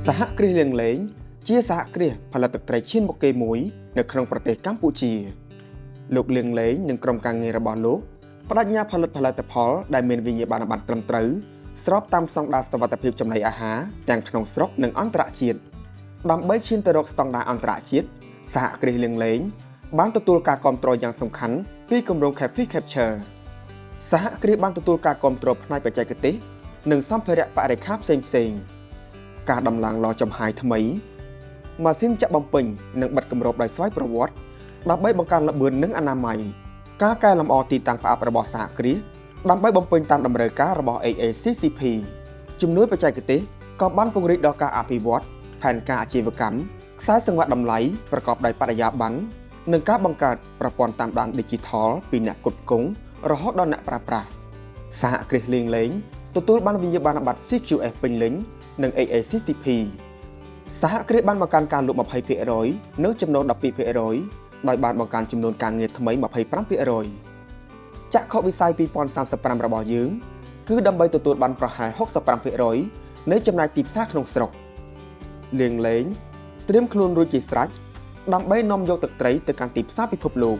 សហគ្រាសលៀងលេងជាសហគ្រាសផលិតទឹកត្រីឈានមុខគេមួយនៅក្នុងប្រទេសកម្ពុជាលោកលៀងលេងនិងក្រុមការងាររបស់លោកបដិញ្ញាផលិតផលដែលមានវិញ្ញាបនបត្រត្រឹមត្រូវស្របតាមស្តង់ដារសុវត្ថិភាពចំណីអាហារទាំងក្នុងស្រុកនិងអន្តរជាតិដើម្បីឈានទៅរកស្តង់ដារអន្តរជាតិសហគ្រាសលៀងលេងបានទទួលការគាំទ្រយ៉ាងសំខាន់ពីគម្រោង Cafe Capture សហគ្រាសបានទទួលការគាំទ្រផ្នែកបច្ចេកទេសនិងសម្ភារៈបរិក្ខារផ្សេងៗការដំឡើងឡចំហាយថ្មីម៉ាស៊ីនចាក់បំពេញនិងបិទគម្របដោយស្វ័យប្រវត្តិដើម្បីបង្កើនល្បឿននិងអនាម័យការកែលម្អទីតាំងផ្អាប់របស់សហគ្រាសដើម្បីបំពេញតាមតម្រូវការរបស់ AACCP ជំនួយបច្ចេកទេសក៏បានពង្រីកដល់ការអភិវឌ្ឍផែនការអាជីវកម្មខ្សែសង្វាក់តម្លៃប្រកបដោយបរិយាបន្ននិងការបង្កើតប្រព័ន្ធតាមដាន Digital ពីអ្នកគ្រប់គ្រងរហូតដល់អ្នកប្រើប្រាស់សហគ្រាសលៀងលេងទទួលបានវិញ្ញាបនបត្រ CQF ពេញលេញនិង AACCP សហគ្រាសបានបង្កើនការលក់ 20% និងចំនួន 12% ដោយបានបង្កើនចំនួនការងារថ្មី 25% ចក្ខុវិស័យ 2035 របស់យើងគឺដើម្បីទទួលបានប្រហែល 65% នៃចំណាយទីផ្សារក្នុងស្រុកលៀងលេងត្រៀមខ្លួនរួចជាស្រេចដើម្បីនាំយកទឹកត្រីទៅកាន់ទីផ្សារពិភពលោក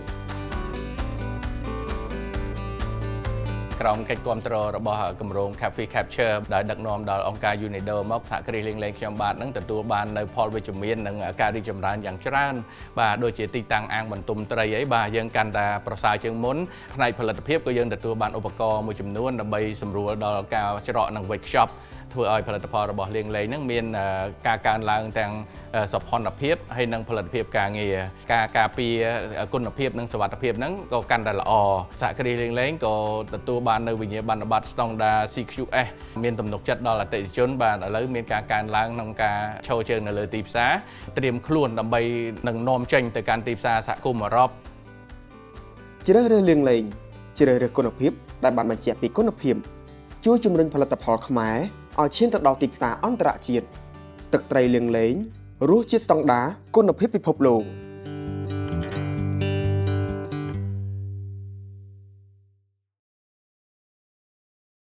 ក្រមកិច្ចគាំទ្ររបស់គម្រោង Cafe Capture ដែលដឹកនាំដល់អង្គការ UNIDO មកសហគ្រាសលៀងលេងខ្ញុំបាទនឹងទទួលបាននៅផលវិជ្ជមាននិងការរីកចម្រើនយ៉ាងច្រើនបាទដូចជាទីតាំងអាងបន្ទុំត្រីអីបាទយើងកាន់តែប្រសើរជាងមុនផ្នែកផលិតភាពក៏យើងទទួលបានឧបករណ៍មួយចំនួនដើម្បីសម្រួលដល់ការច្រកនិង workshop ធ្វើឲ្យផលិតផលរបស់លៀងលេងនឹងមានការកើនឡើងទាំងសោភ័ណភាពហើយនិងផលិតភាពការងារការការពារគុណភាពនិងសុវត្ថិភាពហ្នឹងក៏កាន់តែល្អសហគ្រាសលៀងលេងក៏ទទួលបាននៅវិញ្ញាបនបត្រស្តង់ដារ CQS មានទំនុកចិត្តដល់អតិថិជនបាទឥឡូវមានការកើនឡើងក្នុងការឈរជើងនៅលើទីផ្សារត្រៀមខ្លួនដើម្បីនឹងនាំចេញទៅកាន់ទីផ្សារសហគមន៍អឺរ៉ុបជ្រើសរើសលៀងលេងជ្រើសរើសគុណភាពដែលបានបញ្ជាក់ពីគុណភាពជួយជំរុញផលិតផលខ្មែរឲ្យឈានទៅដល់ទីផ្សារអន្តរជាតិទឹកត្រីលៀងលេងរសជាតិស្តង់ដារគុណភាពពិភពលោក